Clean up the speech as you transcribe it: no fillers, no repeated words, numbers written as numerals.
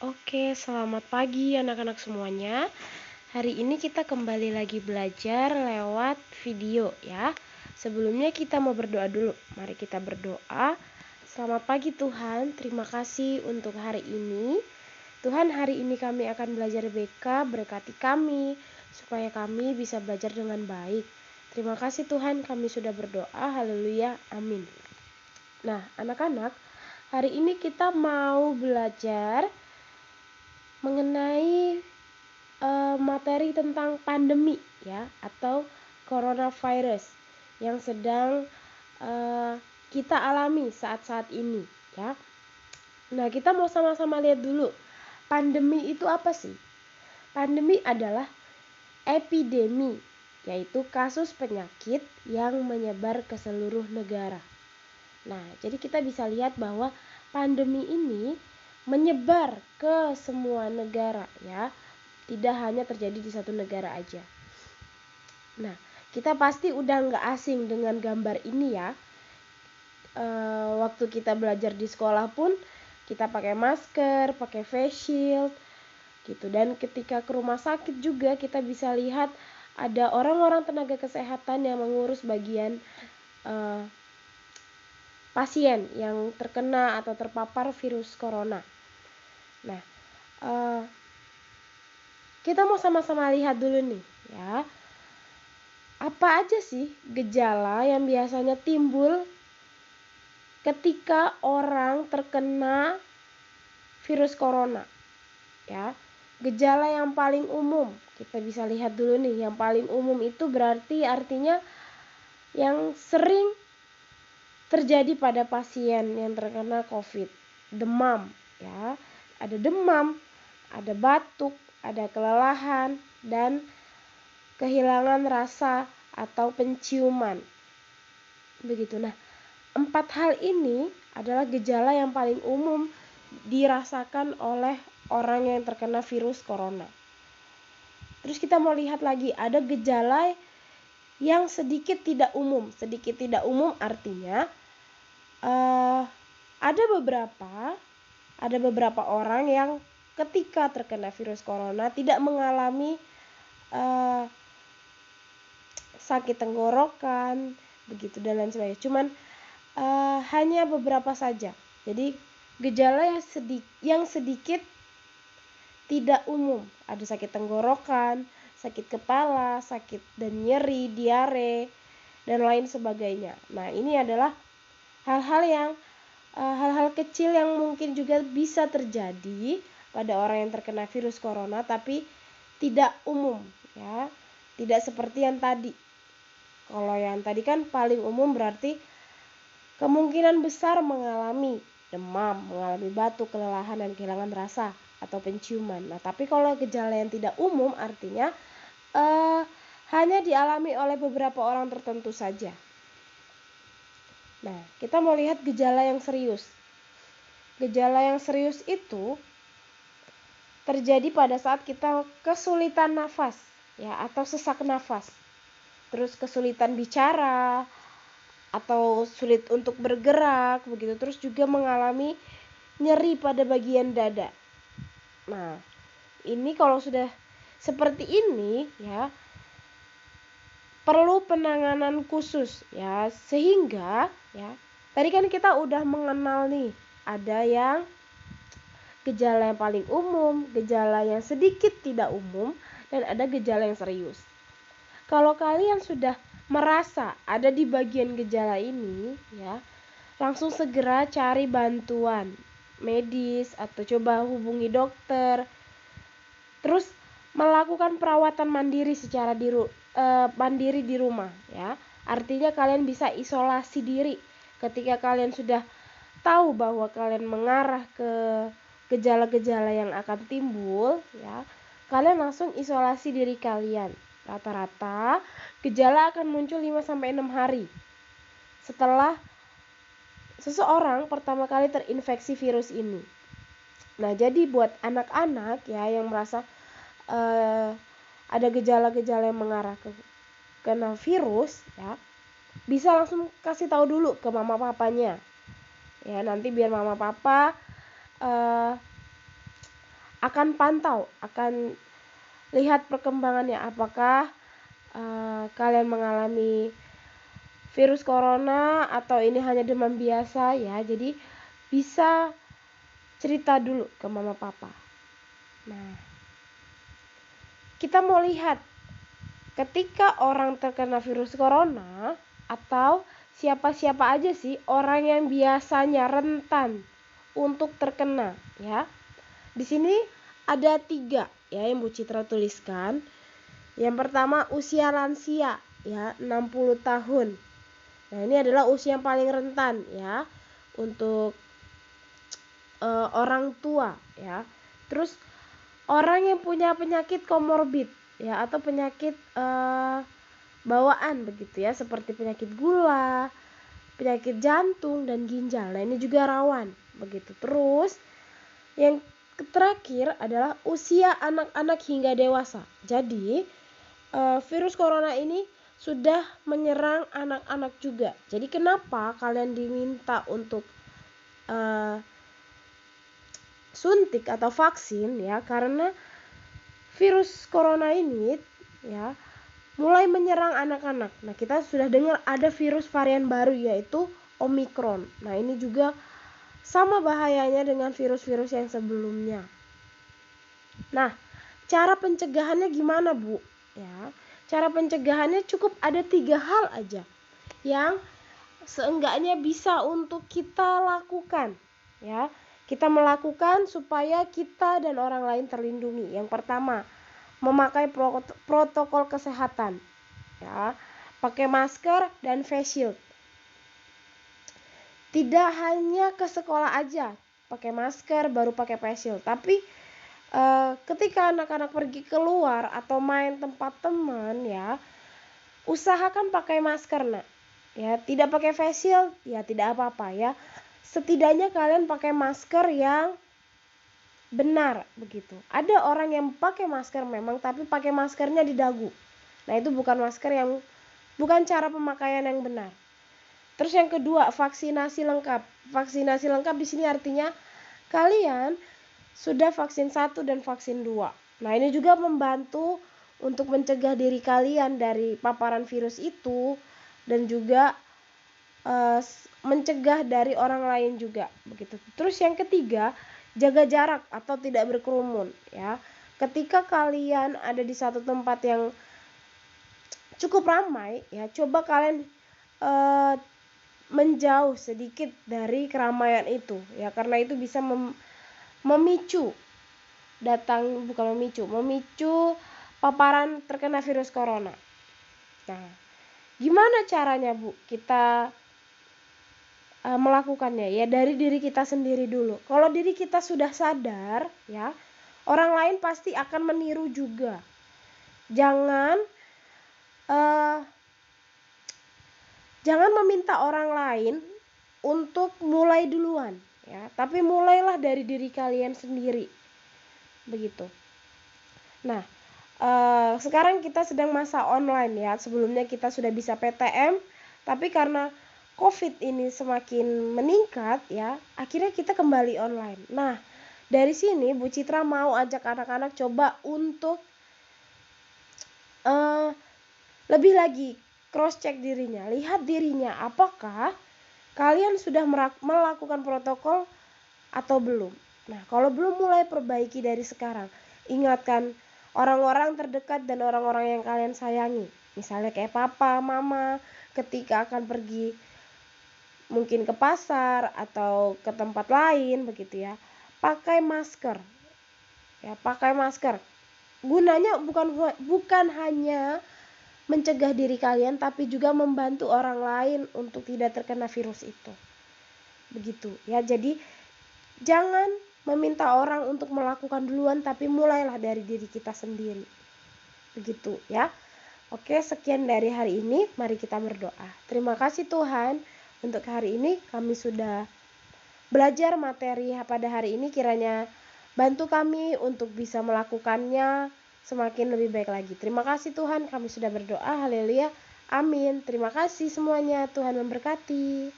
Oke, selamat pagi anak-anak semuanya. Hari ini kita kembali lagi belajar lewat video ya. Sebelumnya kita mau berdoa dulu. Mari kita berdoa. Selamat pagi Tuhan, terima kasih untuk hari ini. Tuhan, hari ini kami akan belajar BK, berkati kami supaya kami bisa belajar dengan baik. Terima kasih Tuhan, kami sudah berdoa. Haleluya, amin. Nah, anak-anak, hari ini kita mau belajar mengenai materi tentang pandemi ya, atau coronavirus yang sedang kita alami saat-saat ini ya. Nah, kita mau sama-sama lihat dulu, pandemi itu apa sih? Pandemi adalah epidemi, yaitu kasus penyakit yang menyebar ke seluruh negara. Nah, jadi kita bisa lihat bahwa pandemi ini menyebar ke semua negara ya. Tidak hanya terjadi di satu negara aja. Nah, kita pasti udah nggak asing dengan gambar ini ya. Waktu kita belajar di sekolah pun kita pakai masker, pakai face shield gitu. Dan ketika ke rumah sakit juga kita bisa lihat ada orang-orang tenaga kesehatan yang mengurus bagian pasien yang terkena atau terpapar virus corona. Nah, kita mau sama-sama lihat dulu nih ya. Apa aja sih gejala yang biasanya timbul ketika orang terkena virus corona? Ya. Gejala yang paling umum, kita bisa lihat dulu nih. Yang paling umum itu berarti artinya yang sering terjadi pada pasien yang terkena COVID. Demam ya. Ada demam, ada batuk, ada kelelahan, dan kehilangan rasa atau penciuman. Begitu. Nah, 4 hal ini adalah gejala yang paling umum dirasakan oleh orang yang terkena virus corona. Terus kita mau lihat lagi, ada gejala yang sedikit tidak umum. Sedikit tidak umum artinya ada beberapa orang yang ketika terkena virus corona tidak mengalami sakit tenggorokan, begitu dan lain sebagainya. Cuman hanya beberapa saja. Jadi gejala yang sedikit tidak umum. Ada sakit tenggorokan, sakit kepala, sakit dan nyeri, diare, dan lain sebagainya. Nah, ini adalah hal-hal kecil yang mungkin juga bisa terjadi pada orang yang terkena virus corona, tapi tidak umum ya. Tidak seperti yang tadi. Kalau yang tadi kan paling umum berarti kemungkinan besar mengalami demam, mengalami batuk, kelelahan, dan kehilangan rasa atau penciuman. Nah, tapi kalau gejala yang tidak umum artinya hanya dialami oleh beberapa orang tertentu saja. Nah, kita mau lihat gejala yang serius. Gejala yang serius itu terjadi pada saat kita kesulitan nafas ya, atau sesak nafas. Terus kesulitan bicara atau sulit untuk bergerak begitu. Terus juga mengalami nyeri pada bagian dada. Nah, ini kalau sudah seperti ini ya, perlu penanganan khusus ya, sehingga ya tadi kan kita udah mengenal nih, ada yang gejala yang paling umum, gejala yang sedikit tidak umum, dan ada gejala yang serius. Kalau kalian sudah merasa ada di bagian gejala ini ya, langsung segera cari bantuan medis atau coba hubungi dokter. Terus melakukan perawatan mandiri secara mandiri di rumah ya. Artinya kalian bisa isolasi diri ketika kalian sudah tahu bahwa kalian mengarah ke gejala-gejala yang akan timbul ya. Kalian langsung isolasi diri kalian. Rata-rata gejala akan muncul 5-6 hari setelah seseorang pertama kali terinfeksi virus ini. Nah, jadi buat anak-anak ya yang merasa ada gejala-gejala yang mengarah ke kena virus ya, bisa langsung kasih tahu dulu ke mama papanya ya, nanti biar mama papa akan pantau, akan lihat perkembangannya, apakah kalian mengalami virus corona atau ini hanya demam biasa ya. Jadi bisa cerita dulu ke mama papa. Nah, kita mau lihat ketika orang terkena virus corona atau siapa-siapa aja sih orang yang biasanya rentan untuk terkena ya. Di sini ada 3 ya yang Bu Citra tuliskan. Yang pertama usia lansia ya, 60 tahun. Nah, ini adalah usia yang paling rentan ya untuk orang tua ya. Terus orang yang punya penyakit komorbid ya atau penyakit bawaan begitu ya, seperti penyakit gula, penyakit jantung dan ginjal. Nah, ini juga rawan begitu. Terus yang terakhir adalah usia anak-anak hingga dewasa. Jadi virus corona ini sudah menyerang anak-anak juga. Jadi kenapa kalian diminta untuk suntik atau vaksin ya, karena virus corona ini ya mulai menyerang anak-anak. Nah, kita sudah dengar ada virus varian baru yaitu Omicron. Nah, ini juga sama bahayanya dengan virus-virus yang sebelumnya. Nah, cara pencegahannya gimana, Bu? Ya, cara pencegahannya cukup ada 3 hal aja yang seenggaknya bisa untuk kita lakukan ya. Kita melakukan supaya kita dan orang lain terlindungi. Yang pertama, memakai protokol kesehatan ya, pakai masker dan face shield. Tidak hanya ke sekolah aja pakai masker baru pakai face shield, tapi ketika anak-anak pergi keluar atau main tempat teman ya, usahakan pakai masker nak ya. Tidak pakai face shield ya tidak apa-apa ya, setidaknya kalian pakai masker yang benar begitu. Ada orang yang pakai masker memang tapi pakai maskernya di dagu. Nah, itu bukan masker yang, bukan cara pemakaian yang benar. Terus yang kedua, vaksinasi lengkap. Vaksinasi lengkap di sini artinya kalian sudah vaksin 1 dan vaksin 2. Nah, ini juga membantu untuk mencegah diri kalian dari paparan virus itu dan juga mencegah dari orang lain juga begitu. Terus yang ketiga, jaga jarak atau tidak berkerumun ya. Ketika kalian ada di satu tempat yang cukup ramai ya, coba kalian menjauh sedikit dari keramaian itu ya, karena itu bisa memicu paparan terkena virus corona. Nah, gimana caranya, Bu, kita melakukannya? Ya dari diri kita sendiri dulu. Kalau diri kita sudah sadar ya, orang lain pasti akan meniru juga. Jangan meminta orang lain untuk mulai duluan ya, tapi mulailah dari diri kalian sendiri begitu. Nah, sekarang kita sedang masa online ya. Sebelumnya kita sudah bisa PTM, tapi karena COVID ini semakin meningkat ya, akhirnya kita kembali online. Nah, dari sini Bu Citra mau ajak anak-anak coba untuk lebih lagi cross check dirinya, lihat dirinya apakah kalian sudah melakukan protokol atau belum. Nah, kalau belum, mulai perbaiki dari sekarang. Ingatkan orang-orang terdekat dan orang-orang yang kalian sayangi. Misalnya kayak papa, mama, ketika akan pergi mungkin ke pasar atau ke tempat lain begitu ya. Pakai masker. Ya, pakai masker. Gunanya bukan hanya mencegah diri kalian, tapi juga membantu orang lain untuk tidak terkena virus itu. Begitu ya. Jadi jangan meminta orang untuk melakukan duluan, tapi mulailah dari diri kita sendiri. Begitu ya. Oke, sekian dari hari ini. Mari kita berdoa. Terima kasih Tuhan, untuk hari ini kami sudah belajar materi pada hari ini. Kiranya bantu kami untuk bisa melakukannya semakin lebih baik lagi. Terima kasih Tuhan, kami sudah berdoa. Haleluya. Amin. Terima kasih semuanya. Tuhan memberkati.